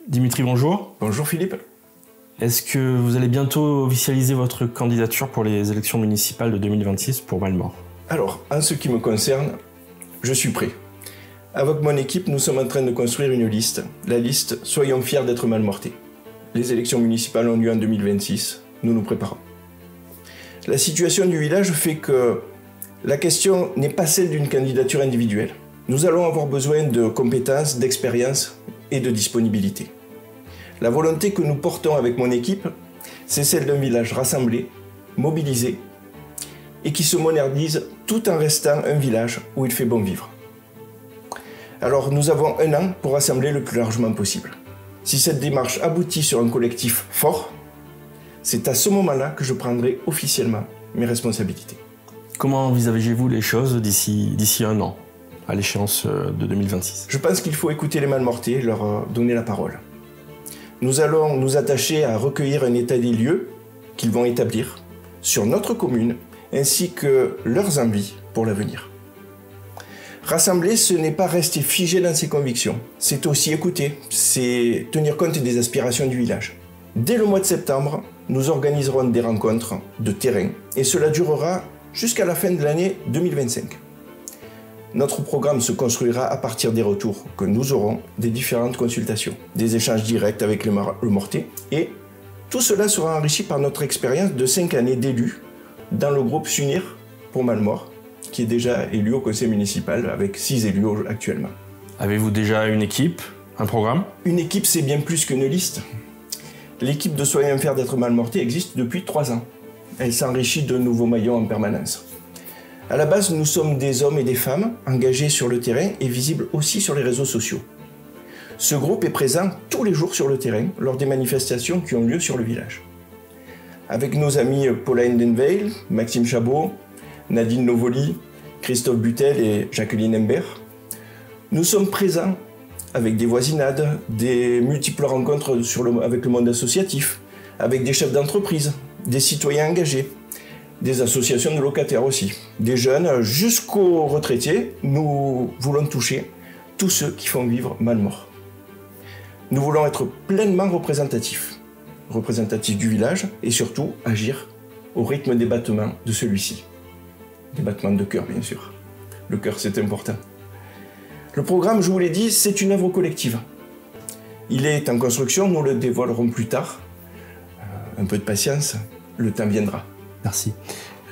Dimitri, bonjour. Bonjour Philippe. Est-ce que vous allez bientôt officialiser votre candidature pour les élections municipales de 2026 pour Malemort? Alors, en ce qui me concerne, je suis prêt. Avec mon équipe, nous sommes en train de construire une liste. La liste « Soyons fiers d'être Malemortais ». Les élections municipales ont lieu en 2026. Nous nous préparons. La situation du village fait que la question n'est pas celle d'une candidature individuelle. Nous allons avoir besoin de compétences, d'expérience et de disponibilité. La volonté que nous portons avec mon équipe, c'est celle d'un village rassemblé, mobilisé et qui se modernise tout en restant un village où il fait bon vivre. Alors nous avons 1 an pour rassembler le plus largement possible. Si cette démarche aboutit sur un collectif fort, c'est à ce moment-là que je prendrai officiellement mes responsabilités. Comment envisagez-vous les choses d'ici 1 an, à l'échéance de 2026? Je pense qu'il faut écouter les Malemortais, leur donner la parole. Nous allons nous attacher à recueillir un état des lieux qu'ils vont établir sur notre commune, ainsi que leurs envies pour l'avenir. Rassembler, ce n'est pas rester figé dans ses convictions, c'est aussi écouter, c'est tenir compte des aspirations du village. Dès le mois de septembre, nous organiserons des rencontres de terrain et cela durera jusqu'à la fin de l'année 2025. Notre programme se construira à partir des retours que nous aurons des différentes consultations, des échanges directs avec le Mortais et tout cela sera enrichi par notre expérience de 5 années d'élus dans le groupe S'unir pour Malemort, qui est déjà élu au conseil municipal avec 6 élus actuellement. Avez-vous déjà une équipe, un programme? Une équipe, c'est bien plus qu'une liste. L'équipe de Soyons fiers d'être Malemortais existe depuis 3 ans. Elle s'enrichit de nouveaux maillons en permanence. À la base, nous sommes des hommes et des femmes engagés sur le terrain et visibles aussi sur les réseaux sociaux. Ce groupe est présent tous les jours sur le terrain lors des manifestations qui ont lieu sur le village. Avec nos amis Paula Endenveil, Maxime Chabot, Nadine Novoli, Christophe Butel et Jacqueline Imbert, nous sommes présents avec des voisinades, des multiples rencontres avec le monde associatif, avec des chefs d'entreprise, des citoyens engagés, des associations de locataires aussi, des jeunes jusqu'aux retraités. Nous voulons toucher tous ceux qui font vivre Malemort. Nous voulons être pleinement représentatifs du village et surtout agir au rythme des battements de celui-ci. Des battements de cœur, bien sûr. Le cœur, c'est important. Le programme, je vous l'ai dit, c'est une œuvre collective. Il est en construction, nous le dévoilerons plus tard. Un peu de patience, le temps viendra. Merci.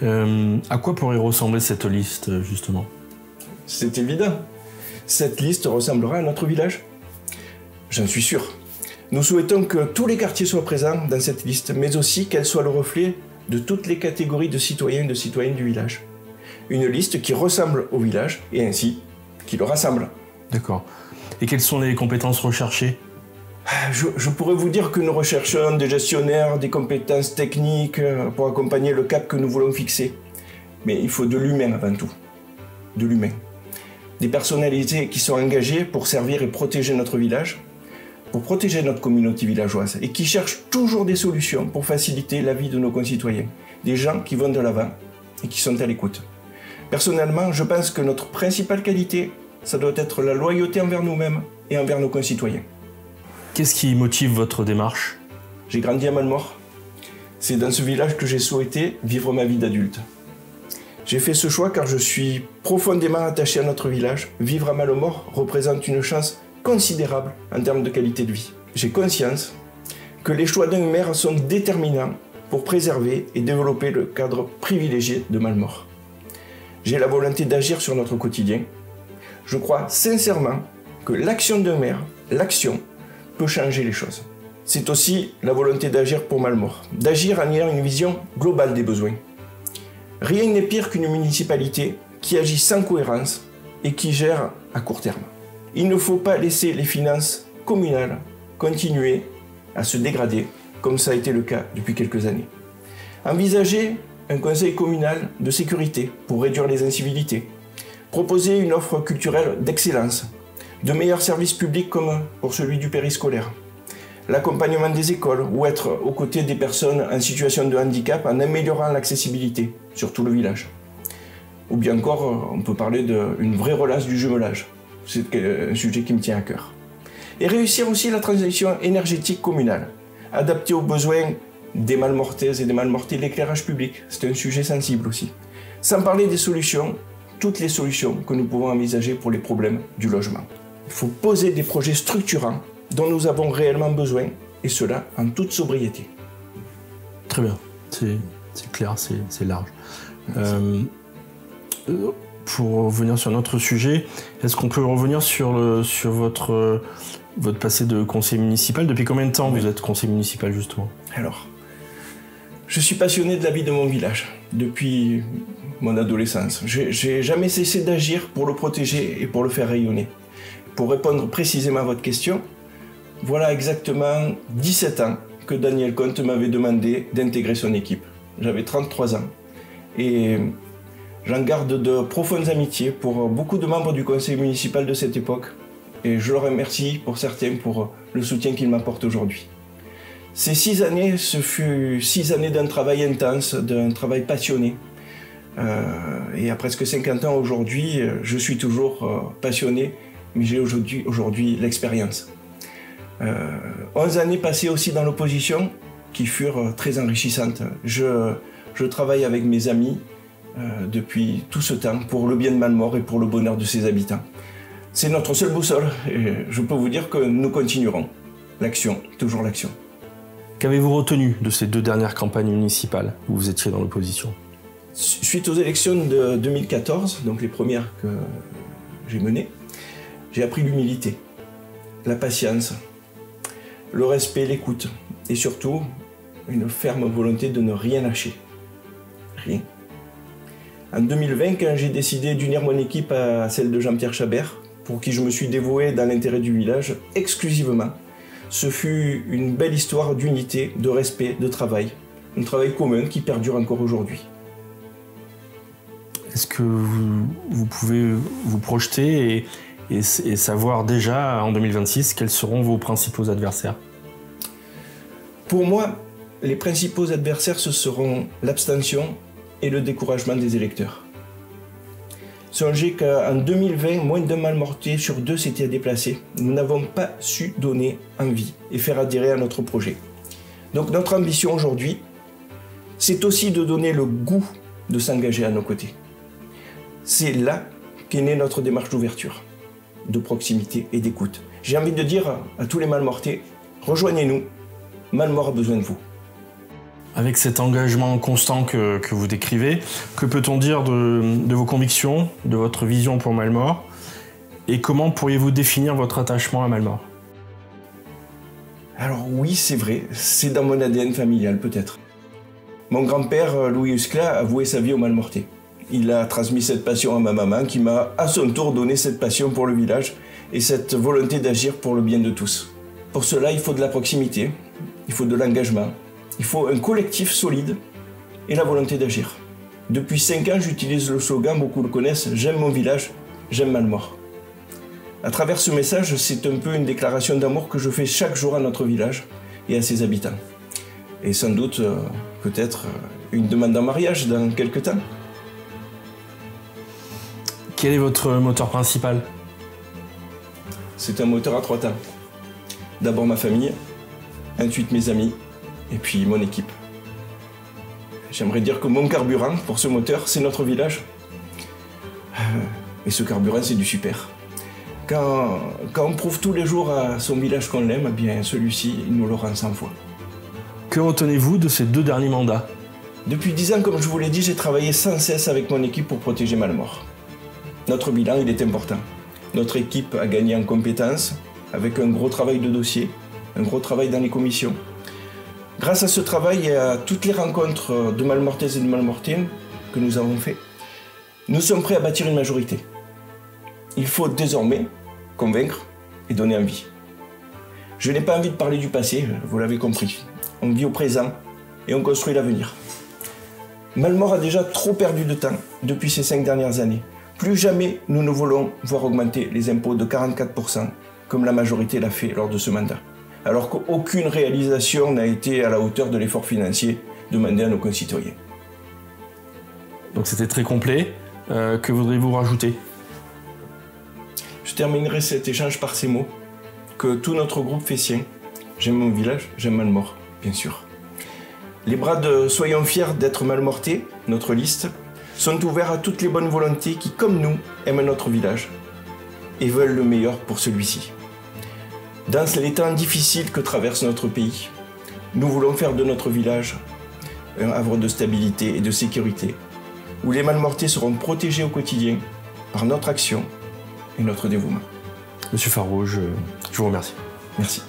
À quoi pourrait ressembler cette liste, justement? C'est évident. Cette liste ressemblera à notre village. J'en suis sûr. Nous souhaitons que tous les quartiers soient présents dans cette liste, mais aussi qu'elle soit le reflet de toutes les catégories de citoyens et de citoyennes du village. Une liste qui ressemble au village et ainsi qui le rassemble. D'accord. Et quelles sont les compétences recherchées? Je pourrais vous dire que nous recherchons des gestionnaires, des compétences techniques pour accompagner le cap que nous voulons fixer. Mais il faut de l'humain avant tout. De l'humain. Des personnalités qui sont engagées pour servir et protéger notre village, pour protéger notre communauté villageoise et qui cherchent toujours des solutions pour faciliter la vie de nos concitoyens. Des gens qui vont de l'avant et qui sont à l'écoute. Personnellement, je pense que notre principale qualité, ça doit être la loyauté envers nous-mêmes et envers nos concitoyens. Qu'est-ce qui motive votre démarche? J'ai grandi à Malemort. C'est dans ce village que j'ai souhaité vivre ma vie d'adulte. J'ai fait ce choix car je suis profondément attaché à notre village. Vivre à Malemort représente une chance considérable en termes de qualité de vie. J'ai conscience que les choix d'un maire sont déterminants pour préserver et développer le cadre privilégié de Malemort. J'ai la volonté d'agir sur notre quotidien. Je crois sincèrement que l'action d'un maire, l'action, peut changer les choses. C'est aussi la volonté d'agir pour Malemort, d'agir en ayant une vision globale des besoins. Rien n'est pire qu'une municipalité qui agit sans cohérence et qui gère à court terme. Il ne faut pas laisser les finances communales continuer à se dégrader, comme ça a été le cas depuis quelques années. Envisager un conseil communal de sécurité pour réduire les incivilités, proposer une offre culturelle d'excellence, de meilleurs services publics comme pour celui du périscolaire, l'accompagnement des écoles ou être aux côtés des personnes en situation de handicap en améliorant l'accessibilité sur tout le village. Ou bien encore, on peut parler d'une vraie relance du jumelage. C'est un sujet qui me tient à cœur. Et réussir aussi la transition énergétique communale, adaptée aux besoins des Malmortaises et des Malmortais de l'éclairage public. C'est un sujet sensible aussi. Sans parler des solutions, toutes les solutions que nous pouvons envisager pour les problèmes du logement. Il faut poser des projets structurants dont nous avons réellement besoin, et cela en toute sobriété. Très bien, c'est clair, c'est large. Pour revenir sur notre sujet, est-ce qu'on peut revenir sur votre passé de conseiller municipal? Depuis combien de temps vous êtes conseiller municipal justement? Alors, je suis passionné de la vie de mon village depuis mon adolescence. J'ai jamais cessé d'agir pour le protéger et pour le faire rayonner. Pour répondre précisément à votre question, voilà exactement 17 ans que Daniel Comte m'avait demandé d'intégrer son équipe. J'avais 33 ans et j'en garde de profondes amitiés pour beaucoup de membres du conseil municipal de cette époque et je leur remercie pour certains pour le soutien qu'ils m'apportent aujourd'hui. Ces 6 années, ce fut 6 années d'un travail intense, d'un travail passionné. Et à presque 50 ans aujourd'hui, je suis toujours passionné, mais j'ai aujourd'hui l'expérience. 11 années passées aussi dans l'opposition qui furent très enrichissantes. Je travaille avec mes amis depuis tout ce temps pour le bien de Mallemort et pour le bonheur de ses habitants. C'est notre seule boussole et je peux vous dire que nous continuerons. L'action, toujours l'action. Qu'avez-vous retenu de ces 2 dernières campagnes municipales où vous étiez dans l'opposition? Suite aux élections de 2014, donc les premières que j'ai menées, j'ai appris l'humilité, la patience, le respect, l'écoute et surtout une ferme volonté de ne rien lâcher. Rien. En 2020, quand j'ai décidé d'unir mon équipe à celle de Jean-Pierre Chabert, pour qui je me suis dévoué dans l'intérêt du village exclusivement, ce fut une belle histoire d'unité, de respect, de travail. Un travail commun qui perdure encore aujourd'hui. Est-ce que vous pouvez vous projeter et savoir déjà en 2026 quels seront vos principaux adversaires? Pour moi, les principaux adversaires, ce seront l'abstention et le découragement des électeurs. Songez qu'en 2020, moins d'un Malmortais sur 2 s'était déplacé. Nous n'avons pas su donner envie et faire adhérer à notre projet. Donc notre ambition aujourd'hui, c'est aussi de donner le goût de s'engager à nos côtés. C'est là qu'est née notre démarche d'ouverture, de proximité et d'écoute. J'ai envie de dire à tous les Malmortais, rejoignez-nous, Mallemort a besoin de vous. Avec cet engagement constant que vous décrivez, que peut-on dire de vos convictions, de votre vision pour Mallemort, et comment pourriez-vous définir votre attachement à Mallemort? Alors oui, c'est vrai, c'est dans mon ADN familial peut-être. Mon grand-père, Louis Usclat, a voué sa vie aux Malmortais. Il a transmis cette passion à ma maman qui m'a à son tour donné cette passion pour le village et cette volonté d'agir pour le bien de tous. Pour cela, il faut de la proximité, il faut de l'engagement, il faut un collectif solide et la volonté d'agir. Depuis 5 ans, j'utilise le slogan, beaucoup le connaissent, « J'aime mon village, j'aime Mallemort ». À travers ce message, c'est un peu une déclaration d'amour que je fais chaque jour à notre village et à ses habitants. Et sans doute, peut-être, une demande en mariage dans quelques temps. Quel est votre moteur principal? C'est un moteur à 3 temps. D'abord ma famille, ensuite mes amis, et puis mon équipe. J'aimerais dire que mon carburant pour ce moteur, c'est notre village. Et ce carburant, c'est du super. Quand on prouve tous les jours à son village qu'on l'aime, eh bien celui-ci, il nous le rend 100 fois. Que retenez-vous de ces 2 derniers mandats? Depuis 10 ans, comme je vous l'ai dit, j'ai travaillé sans cesse avec mon équipe pour protéger Mallemort. Notre bilan, il est important. Notre équipe a gagné en compétences, avec un gros travail de dossier, un gros travail dans les commissions. Grâce à ce travail et à toutes les rencontres de Malmortaises et de Malmortais que nous avons fait, nous sommes prêts à bâtir une majorité. Il faut désormais convaincre et donner envie. Je n'ai pas envie de parler du passé, vous l'avez compris. On vit au présent et on construit l'avenir. Mallemort a déjà trop perdu de temps depuis ces 5 dernières années. Plus jamais nous ne voulons voir augmenter les impôts de 44%, comme la majorité l'a fait lors de ce mandat. Alors qu'aucune réalisation n'a été à la hauteur de l'effort financier demandé à nos concitoyens. Donc c'était très complet. Que voudriez-vous rajouter? Je terminerai cet échange par ces mots. que tout notre groupe fait sien. J'aime mon village, j'aime Mallemort, bien sûr. Les bras de Soyons fiers d'être Mallemortais, notre liste, sont ouverts à toutes les bonnes volontés qui, comme nous, aiment notre village et veulent le meilleur pour celui-ci. Dans les temps difficiles que traverse notre pays, nous voulons faire de notre village un havre de stabilité et de sécurité, où les Mallemortais seront protégés au quotidien par notre action et notre dévouement. Monsieur Farreau, je vous remercie. Merci.